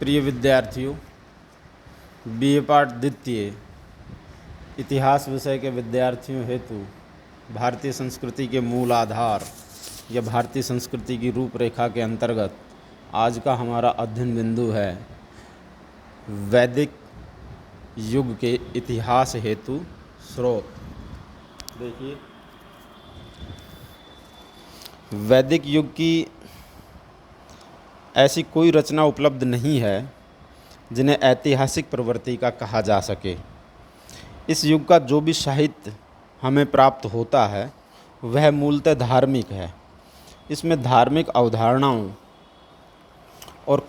प्रिय विद्यार्थियों, बीए पाठ द्वितीय इतिहास विषय के विद्यार्थियों हेतु भारतीय संस्कृति के मूल आधार या भारतीय संस्कृति की रूपरेखा के अंतर्गत आज का हमारा अध्ययन बिंदु है वैदिक युग के इतिहास हेतु स्रोत। देखिए, वैदिक युग की ऐसी कोई रचना उपलब्ध नहीं है जिन्हें ऐतिहासिक प्रवृत्ति का कहा जा सके। इस युग का जो भी साहित्य हमें प्राप्त होता है वह मूलतः धार्मिक है। इसमें धार्मिक अवधारणाओं और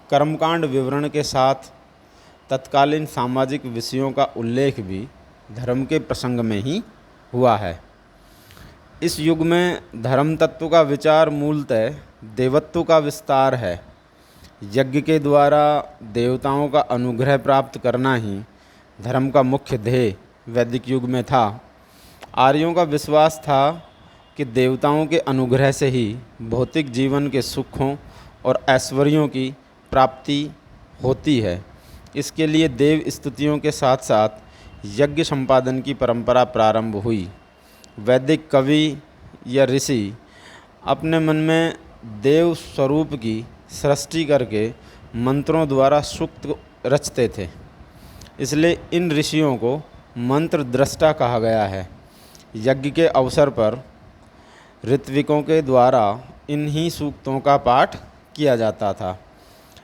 कर्मकांड विवरण के साथ तत्कालीन सामाजिक विषयों का उल्लेख भी धर्म के प्रसंग में ही हुआ है। इस युग में धर्म तत्व का विचार मूलतः देवत्व का विस्तार है। यज्ञ के द्वारा देवताओं का अनुग्रह प्राप्त करना ही धर्म का मुख्य ध्येय वैदिक युग में था। आर्यों का विश्वास था कि देवताओं के अनुग्रह से ही भौतिक जीवन के सुखों और ऐश्वर्यों की प्राप्ति होती है। इसके लिए देव स्तुतियों के साथ साथ यज्ञ संपादन की परंपरा प्रारंभ हुई। वैदिक कवि या ऋषि अपने मन में देव स्वरूप की सृष्टि करके मंत्रों द्वारा सूक्त रचते थे। इसलिए इन ऋषियों को मंत्र दृष्टा कहा गया है। यज्ञ के अवसर पर ऋत्विकों के द्वारा इन्हीं सूक्तों का पाठ किया जाता था,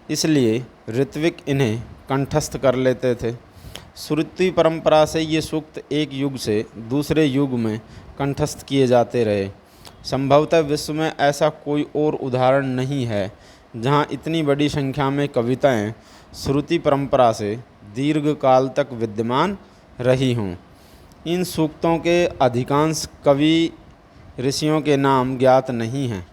इसलिए ऋत्विक इन्हें कंठस्थ कर लेते थे। श्रुति परंपरा से ये सूक्त एक युग से दूसरे युग में कंठस्थ किए जाते रहे। संभवतः विश्व में ऐसा कोई और उदाहरण नहीं है जहाँ इतनी बड़ी संख्या में कविताएं श्रुति परंपरा से दीर्घ काल तक विद्यमान रही हों। इन सूक्तों के अधिकांश कवि ऋषियों के नाम ज्ञात नहीं हैं।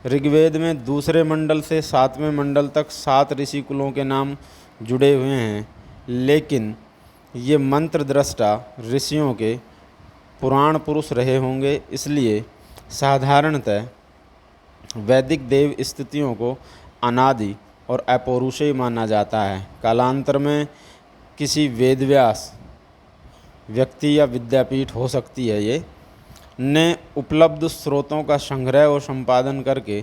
ऋग्वेद में दूसरे मंडल से सातवें मंडल तक 7 ऋषि कुलों के नाम जुड़े हुए हैं, लेकिन ये मंत्र दृष्टा ऋषियों के पुराण पुरुष रहे होंगे। इसलिए साधारणतः वैदिक देव स्तुतियों को अनादि और अपौरुषेय माना जाता है। कालांतर में किसी वेदव्यास व्यक्ति या विद्यापीठ हो सकती है ये ने उपलब्ध स्रोतों का संग्रह और संपादन करके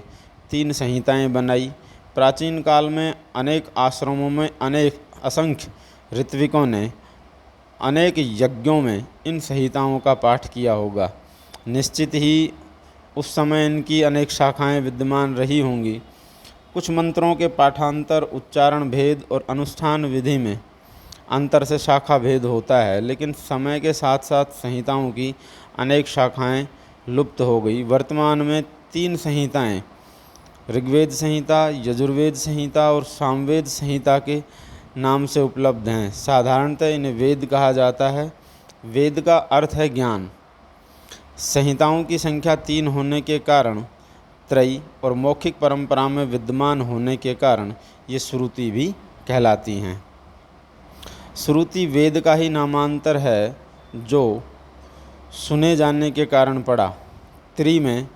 3 संहिताएं बनाई। प्राचीन काल में अनेक आश्रमों में असंख्य ऋत्विकों ने अनेक यज्ञों में इन संहिताओं का पाठ किया होगा। निश्चित ही उस समय इनकी अनेक शाखाएं विद्यमान रही होंगी। कुछ मंत्रों के पाठांतर, उच्चारण भेद और अनुष्ठान विधि में अंतर से शाखा भेद होता है, लेकिन समय के साथ साथ संहिताओं की अनेक शाखाएं लुप्त हो गई। वर्तमान में 3 संहिताएं ऋग्वेद संहिता, यजुर्वेद संहिता और सामवेद संहिता के नाम से उपलब्ध हैं। साधारणतः इन्हें वेद कहा जाता है। वेद का अर्थ है ज्ञान। संहिताओं की संख्या 3 होने के कारण त्रयी और मौखिक परंपरा में विद्यमान होने के कारण ये श्रुति भी कहलाती हैं। श्रुति वेद का ही नामांतर है जो सुने जाने के कारण पड़ा। त्रि में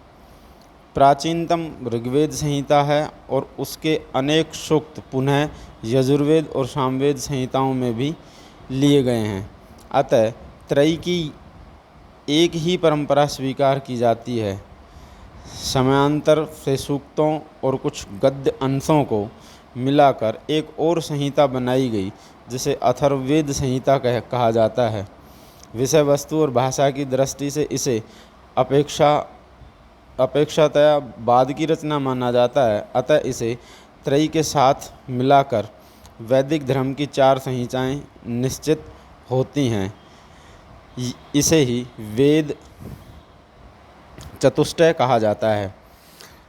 प्राचीनतम ऋग्वेद संहिता है और उसके अनेक सूक्त पुनः यजुर्वेद और सामवेद संहिताओं में भी लिए गए हैं। अतः त्रयी की एक ही परंपरा स्वीकार की जाती है। समयांतर से सूक्तों और कुछ गद्य अंशों को मिलाकर एक और संहिता बनाई गई जिसे अथर्ववेद संहिता कहा जाता है। विषय वस्तु और भाषा की दृष्टि से इसे अपेक्षातया बाद की रचना माना जाता है। अतः इसे त्रयी के साथ मिलाकर वैदिक धर्म की 4 संहिताएं निश्चित होती हैं। इसे ही वेद चतुष्टय कहा जाता है।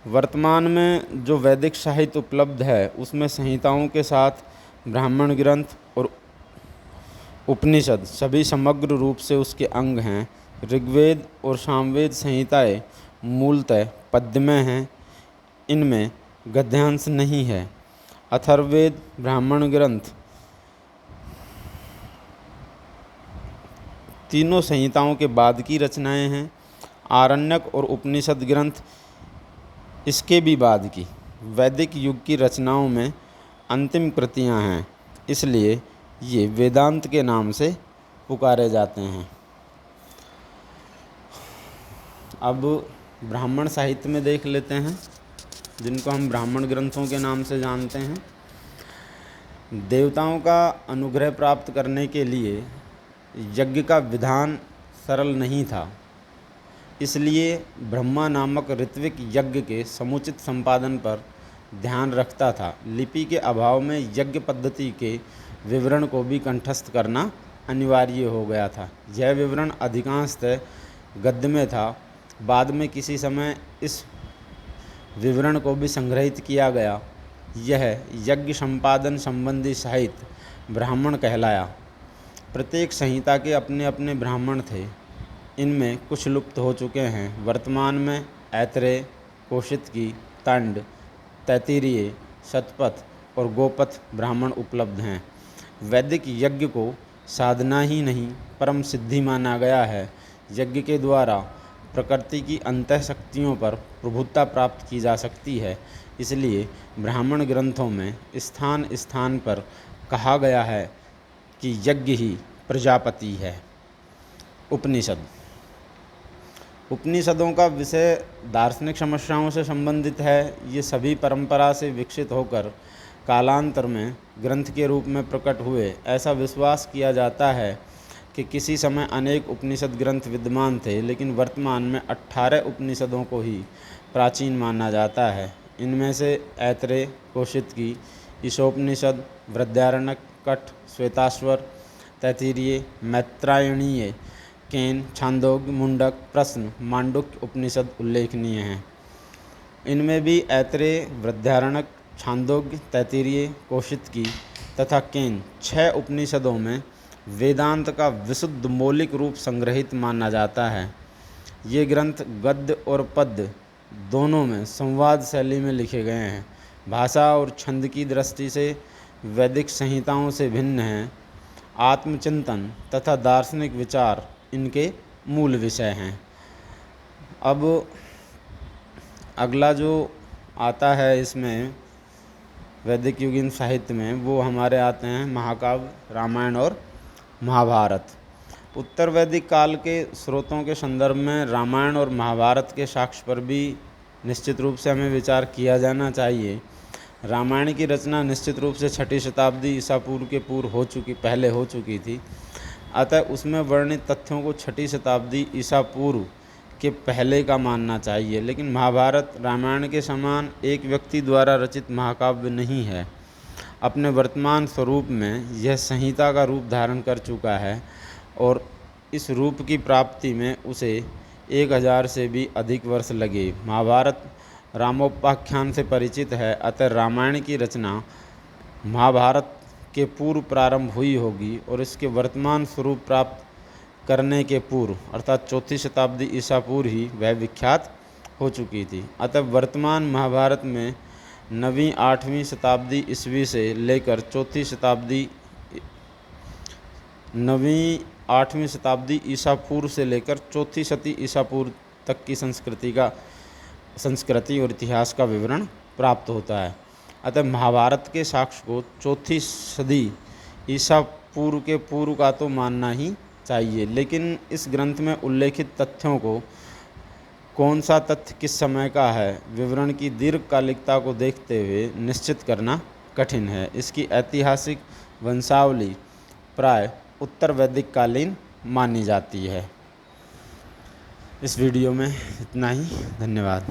वर्तमान में जो वैदिक साहित्य उपलब्ध है उसमें संहिताओं के साथ ब्राह्मण ग्रंथ और उपनिषद सभी समग्र रूप से उसके अंग हैं। ऋग्वेद और सामवेद संहिताएं मूलतः पद्यमय हैं, इनमें गद्यांश नहीं है। अथर्ववेद, ब्राह्मण ग्रंथ तीनों संहिताओं के बाद की रचनाएं हैं। आरण्यक और उपनिषद ग्रंथ इसके भी बाद की। वैदिक युग की रचनाओं में अंतिम कृतियाँ हैं, इसलिए ये वेदांत के नाम से पुकारे जाते हैं। अब ब्राह्मण साहित्य में देख लेते हैं, जिनको हम ब्राह्मण ग्रंथों के नाम से जानते हैं। देवताओं का अनुग्रह प्राप्त करने के लिए यज्ञ का विधान सरल नहीं था, इसलिए ब्रह्मा नामक ऋत्विक यज्ञ के समुचित संपादन पर ध्यान रखता था। लिपि के अभाव में यज्ञ पद्धति के विवरण को भी कंठस्थ करना अनिवार्य हो गया था। यह विवरण अधिकांशतः गद्य में था। बाद में किसी समय इस विवरण को भी संग्रहित किया गया। यह यज्ञ संपादन संबंधी साहित्य ब्राह्मण कहलाया। प्रत्येक संहिता के अपने अपने ब्राह्मण थे। इनमें कुछ लुप्त हो चुके हैं। वर्तमान में ऐतरेय, कौशिकी, तंड, तैत्तिरीय, शतपथ और गोपथ ब्राह्मण उपलब्ध हैं। वैदिक यज्ञ को साधना ही नहीं परम सिद्धि माना गया है। यज्ञ के द्वारा प्रकृति की अंतः शक्तियों पर प्रभुत्ता प्राप्त की जा सकती है। इसलिए ब्राह्मण ग्रंथों में स्थान स्थान पर कहा गया है कि यज्ञ ही प्रजापति है। उपनिषद। उपनिषदों का विषय दार्शनिक समस्याओं से संबंधित है। ये सभी परंपरा से विकसित होकर कालांतर में ग्रंथ के रूप में प्रकट हुए। ऐसा विश्वास किया जाता है कि किसी समय अनेक उपनिषद ग्रंथ विद्यमान थे, लेकिन वर्तमान में 18 उपनिषदों को ही प्राचीन माना जाता है। इनमें से ऐतरेय, कौशिकी, ईशोपनिषद, बृहदारण्यक, कठ, श्वेताश्वर, तैत्तिरीय, मैत्रायणीय, केन, छांदोग्य, मुंडक, प्रश्न, मांडुक्य उपनिषद उल्लेखनीय हैं। इनमें भी ऐतरेय, बृहदारण्यक, छांदोग्य, तैत्तिरीय, कौशिकी तथा केन 6 उपनिषदों में वेदांत का विशुद्ध मौलिक रूप संग्रहित माना जाता है। ये ग्रंथ गद्य और पद्य दोनों में संवाद शैली में लिखे गए हैं। भाषा और छंद की दृष्टि से वैदिक संहिताओं से भिन्न हैं। आत्मचिंतन तथा दार्शनिक विचार इनके मूल विषय हैं। अब अगला जो आता है इसमें वैदिक युगीन साहित्य में, वो हमारे आते हैं महाकाव्य, रामायण और महाभारत। उत्तर वैदिक काल के स्रोतों के संदर्भ में रामायण और महाभारत के साक्ष्य पर भी निश्चित रूप से हमें विचार किया जाना चाहिए। रामायण की रचना निश्चित रूप से 6ठी शताब्दी ईसा पूर्व के पहले हो चुकी थी। अतः उसमें वर्णित तथ्यों को 6ठी शताब्दी ईसा पूर्व के पहले का मानना चाहिए। लेकिन महाभारत रामायण के समान एक व्यक्ति द्वारा रचित महाकाव्य नहीं है। अपने वर्तमान स्वरूप में यह संहिता का रूप धारण कर चुका है और इस रूप की प्राप्ति में उसे 1000 से भी अधिक वर्ष लगे। महाभारत रामोपाख्यान से परिचित है, अतः रामायण की रचना महाभारत के पूर्व प्रारंभ हुई होगी और इसके वर्तमान स्वरूप प्राप्त करने के पूर्व अर्थात 4ठी शताब्दी ईसा पूर्व ही वह विख्यात हो चुकी थी। अतः वर्तमान महाभारत में 9वीं 8वीं शताब्दी ईस्वी से लेकर 4ठी शताब्दी 9वीं 8वीं शताब्दी ईसा पूर्व से लेकर 4ठी शती ईसा पूर्व तक की संस्कृति और इतिहास का विवरण प्राप्त होता है। अतः महाभारत के साक्ष्य को 4ठी सदी ईसा पूर्व के पूर्व का तो मानना ही चाहिए, लेकिन इस ग्रंथ में उल्लेखित तथ्यों को कौन सा तथ्य किस समय का है, विवरण की दीर्घकालिकता को देखते हुए निश्चित करना कठिन है। इसकी ऐतिहासिक वंशावली प्राय उत्तर वैदिक कालीन मानी जाती है। इस वीडियो में इतना ही। धन्यवाद।